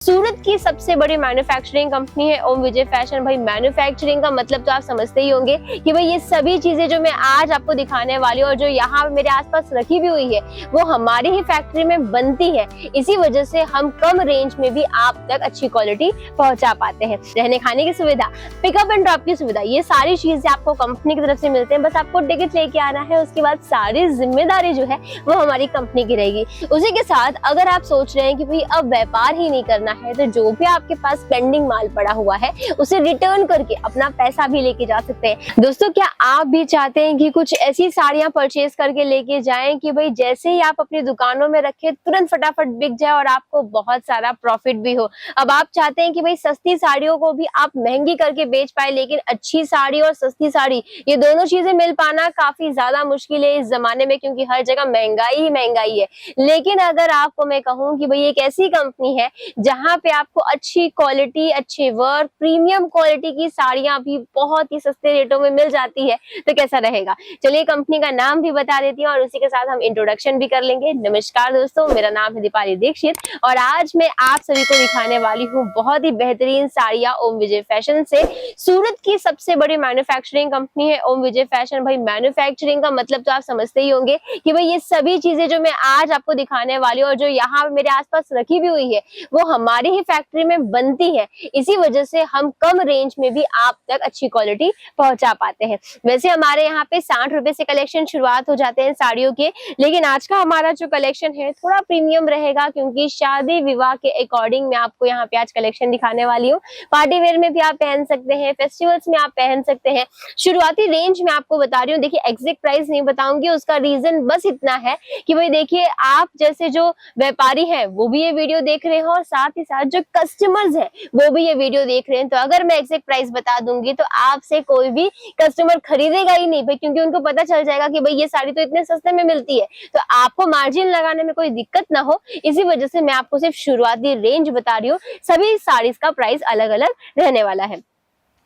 सूरत की सबसे बड़ी मैन्युफैक्चरिंग कंपनी है ओम विजय फैशन। भाई मैन्युफैक्चरिंग का मतलब तो आप समझते ही होंगे कि भाई ये सभी चीजें जो मैं आज आपको दिखाने वाली हूँ और जो यहाँ मेरे आसपास रखी भी हुई है वो हमारी ही फैक्ट्री में बनती है। इसी वजह से हम कम रेंज में भी आप तक अच्छी क्वालिटी पहुंचा पाते हैं। रहने खाने की सुविधा, पिकअप एंड ड्रॉप की सुविधा, ये सारी चीजें आपको कंपनी की तरफ से मिलते हैं। बस आपको टिकट लेके आना है, उसके बाद सारी जिम्मेदारी जो है वो हमारी कंपनी की रहेगी। उसी के साथ अगर आप सोच रहे हैं कि भाई अब व्यापार ही नहीं करना है तो जो भी आपके पास पेंडिंग माल पड़ा हुआ है उसे रिटर्न करके अपना पैसा भी लेके जा सकते हैं। दोस्तों, क्या आप भी चाहते हैं कि कुछ ऐसी साड़ियां परचेज करके लेके जाएं कि भाई जैसे ही आप अपनी दुकानों में रखें तुरंत फटाफट बिक जाए और आपको बहुत सारा प्रॉफिट भी हो। अब आप चाहते हैं कि भाई सस्ती साड़ियों को भी आप महंगी करके बेच पाए, लेकिन अच्छी साड़ी और सस्ती साड़ी ये दोनों चीजें मिल पाना काफी ज्यादा मुश्किल है इस जमाने में, क्योंकि हर जगह महंगाई ही महंगाई है। लेकिन अगर आपको मैं कहूँ कि भाई एक ऐसी कंपनी है जहां पे आपको अच्छी क्वालिटी, अच्छे वर्क, प्रीमियम क्वालिटी की साड़ियां भी बहुत ही सस्ते रेटों में मिल जाती है, तो कैसा रहेगा। चलिए कंपनी का नाम भी बता देती हूँ और उसी के साथ हम इंट्रोडक्शन भी कर लेंगे। नमस्कार दोस्तों, मेरा नाम है दीपाली दीक्षित और आज मैं आप सभी को दिखाने वाली हूँ बहुत ही बेहतरीन साड़ियां ओम विजय फैशन से। सूरत की सबसे बड़ी मैन्युफैक्चरिंग कंपनी है ओम विजय फैशन। भाई मैन्युफैक्चरिंग का मतलब तो आप समझते ही होंगे कि भाई ये सभी चीजें जो मैं आज आपको दिखाने वाली हूँ और जो यहाँ मेरे आसपास रखी भी हुई है वो हमारी ही फैक्ट्री में बनती है। इसी वजह से हम कम रेंज में भी आप तक अच्छी क्वालिटी पहुंचा पाते हैं। वैसे हमारे यहाँ पे 60 रुपए से कलेक्शन शुरुआत हो जाते हैं साड़ियों के, लेकिन आज का हमारा जो कलेक्शन है थोड़ा प्रीमियम रहेगा क्योंकि शादी विवाह के अकॉर्डिंग मैं आपको यहाँ पे आज कलेक्शन दिखाने वाली हूँ। पार्टी वेयर में भी आप पहन सकते हैं, फेस्टिवल्स में आप पहन सकते हैं। शुरुआती रेंज में आपको बता रही हूँ। देखिए एग्जैक्ट प्राइस नहीं बताऊंगी, उसका रीजन बस इतना है कि भाई देखिए आप जैसे जो व्यापारी हैं वो भी ये वीडियो देख रहे हैं और साथ ही साथ जो कस्टमर्स हैं वो भी ये वीडियो देख रहे हैं। तो अगर मैं एग्जैक्ट प्राइस बता दूंगी तो आपसे कोई भी कस्टमर खरीदेगा ही नहीं भाई, क्योंकि उनको पता चल जाएगा कि भाई ये साड़ी तो इतने सस्ते में मिलती है, तो आपको मार्जिन लगाने में कोई दिक्कत ना हो। इसी वजह से मैं आपको सिर्फ शुरुआती रेंज बता रही हूँ, सभी साड़ीज का प्राइस अलग अलग रहने वाला है।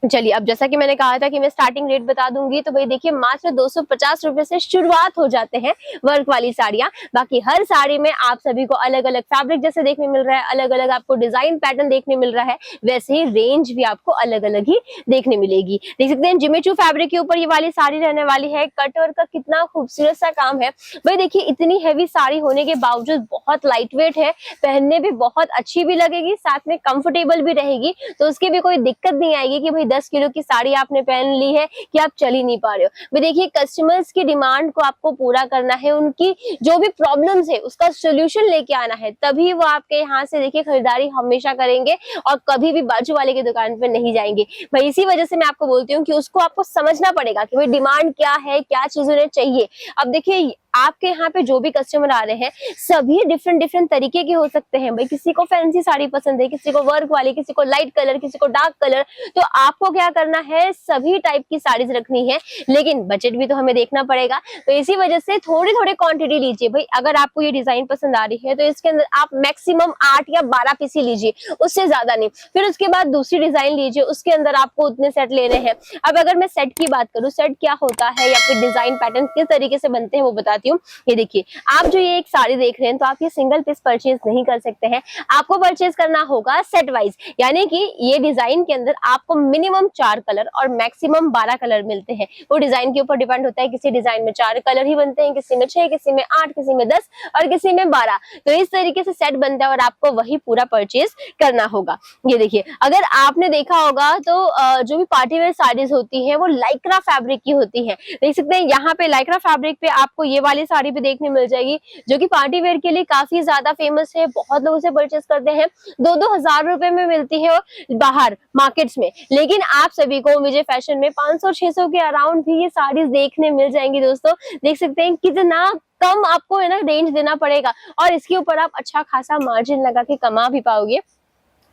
चलिए, अब जैसा कि मैंने कहा था कि मैं स्टार्टिंग रेट बता दूंगी, तो भाई देखिए मात्र 250 रुपए से शुरुआत हो जाते हैं वर्क वाली साड़ियां। बाकी हर साड़ी में आप सभी को अलग अलग फैब्रिक जैसे देखने मिल रहा है, अलग अलग आपको डिजाइन पैटर्न देखने मिल रहा है, वैसे ही रेंज भी आपको अलग अलग ही देखने मिलेगी। देख सकते हैं जिमीचू फैब्रिक के ऊपर ये वाली साड़ी रहने वाली है। कट वर्क का कितना खूबसूरत सा काम है। भाई देखिए इतनी हैवी साड़ी होने के बावजूद बहुत लाइट वेट है, पहनने भी बहुत अच्छी भी लगेगी, साथ में कंफर्टेबल भी रहेगी, तो उसकी भी कोई दिक्कत नहीं आएगी कि भाई 10 किलो की साड़ी आपने पहन ली है कि आप चल ही नहीं पा रहे हो। भाई देखिए कस्टमर्स की डिमांड को आपको पूरा करना है, उनकी जो भी प्रॉब्लम्स है उसका सोल्यूशन लेके आना है, तभी वो आपके यहाँ से देखिए खरीदारी हमेशा करेंगे और कभी भी बाजू वाले की दुकान पे नहीं जाएंगे। भाई इसी वजह से मैं आपको बोलती हूँ कि उसको आपको समझना पड़ेगा कि भाई डिमांड क्या है, क्या चीज उन्हें चाहिए। अब देखिए आपके यहाँ पे जो भी कस्टमर आ रहे हैं सभी डिफरेंट डिफरेंट तरीके के हो सकते हैं। भाई किसी को फैंसी साड़ी पसंद है, किसी को वर्क वाली, किसी को लाइट कलर, किसी को डार्क कलर, तो आपको क्या करना है सभी टाइप की साड़ीज रखनी है, लेकिन बजट भी तो हमें देखना पड़ेगा। तो इसी वजह से थोड़ी थोड़ी क्वांटिटी लीजिए। भाई अगर आपको ये डिजाइन पसंद आ रही है तो इसके अंदर आप मैक्सिमम 8 या 12 पीस ही लीजिए, उससे ज्यादा नहीं। फिर उसके बाद दूसरी डिजाइन लीजिए, उसके अंदर आपको उतने सेट लेने हैं। अब अगर मैं सेट की बात करूँ, सेट क्या होता है या फिर डिजाइन पैटर्न किस तरीके से बनते हैं वो बताती हूँ। ये देखिए आप जो ये एक साड़ी देख रहे हैं तो आप ये सिंगल पीस परचेज नहीं कर सकते हैं, आपको परचेज करना होगा सेट वाइज। यानी कि ये डिजाइन के अंदर आपको मिनिमम 4 कलर और मैक्सिमम 12 कलर मिलते हैं। वो डिजाइन के ऊपर डिपेंड होता है, किसी डिजाइन में 4 कलर ही बनते हैं, किसी में 6, किसी में 8, किसी में 10 और किसी में 12। तो इस तरीके से सेट बनता है और आपको वही पूरा परचेज करना होगा। ये देखिए अगर आपने देखा होगा तो जो भी पार्टी वेयर साड़ीज होती है वो लाइक्रा फैब्रिक की होती है। देख सकते हैं यहाँ पे लाइक्रा फैब्रिक पे आपको ये वाली साड़ी भी देखने मिल जाएगी जो कि पार्टी वेयर के लिए काफी ज्यादा फेमस है। बहुत लोग उसे परचेज करते हैं, 2-2 हजार रुपए में मिलती है बाहर मार्केट्स में, लेकिन आप सभी को विजय फैशन में 500-600 के अराउंड भी ये साड़ीज देखने मिल जाएंगी। दोस्तों देख सकते हैं कितना कम आपको है ना रेंज देना पड़ेगा और इसके ऊपर आप अच्छा खासा मार्जिन लगा के कमा भी पाओगे।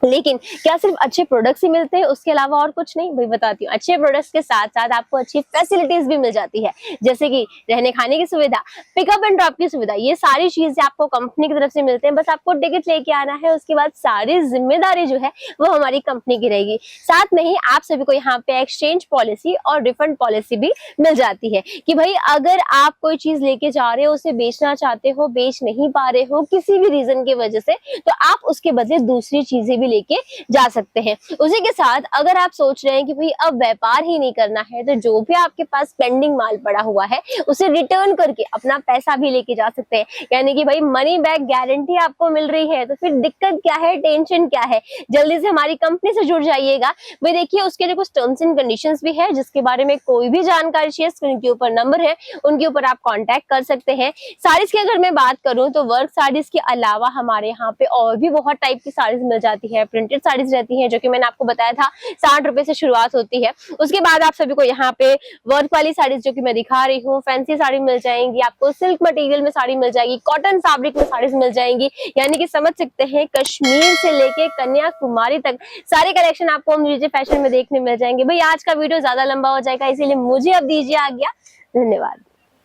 लेकिन क्या सिर्फ अच्छे प्रोडक्ट्स ही मिलते हैं, उसके अलावा और कुछ नहीं? भाई बताती हूँ, अच्छे प्रोडक्ट्स के साथ साथ आपको अच्छी फैसिलिटीज भी मिल जाती है, जैसे कि रहने खाने की सुविधा, पिकअप एंड ड्रॉप की सुविधा। ये सारी चीजें आपको कंपनी की तरफ से मिलते हैं, बस आपको टिकट लेके आना है, उसके बाद सारी जिम्मेदारी जो है वो हमारी कंपनी की रहेगी। साथ में ही आप सभी को यहाँ पे एक्सचेंज पॉलिसी और रिफंड पॉलिसी भी मिल जाती है कि भाई अगर आप कोई चीज लेके जा रहे हो, उसे बेचना चाहते हो, बेच नहीं पा रहे हो किसी भी रीजन की वजह से, तो आप उसके बदले दूसरी चीजें भी लेके जा सकते हैं। उसी के साथ अगर आप सोच रहे हैं कि भाई अब व्यापार ही नहीं करना है, तो जो भी आपके पास पेंडिंग माल पड़ा हुआ है उसे रिटर्न करके अपना पैसा भी लेके जा सकते हैं, यानी कि भाई मनी बैक गारंटी आपको मिल रही है। तो फिर दिक्कत क्या है, टेंशन क्या है? जल्दी से हमारी कंपनी से जुड़ जाइएगा। भाई देखिए, उसके लिए कुछ टर्म्स एंड कंडीशंस भी है, जिसके बारे में कोई भी जानकारी चाहिए, स्क्रीन के ऊपर नंबर है, उनके ऊपर आप कांटेक्ट कर सकते हैं। साड़ीज की अगर मैं बात करूं तो वर्क साड़ीज के अलावा हमारे यहाँ पे और भी बहुत टाइप की साड़ीज मिल जाती है। प्रिंटेड साड़ीज रहती हैं, जो कि मैंने आपको बताया था 60 रुपए से शुरुआत होती है। उसके बाद आप सभी को यहाँ पे वर्क वाली साड़ीज जो कि मैं दिखा रही हूँ, फैंसी साड़ी मिल जाएंगी, आपको सिल्क मटेरियल में साड़ी मिल जाएगी, कॉटन फैब्रिक में साड़ीज मिल जाएंगी, यानी कि समझ सकते हैं कश्मीर से लेके कन्याकुमारी तक सारे कलेक्शन आपको हम विजय फैशन में देखने मिल जाएंगे। भाई आज का वीडियो ज्यादा लंबा हो जाएगा, इसीलिए मुझे अब दीजिए आज्ञा। धन्यवाद।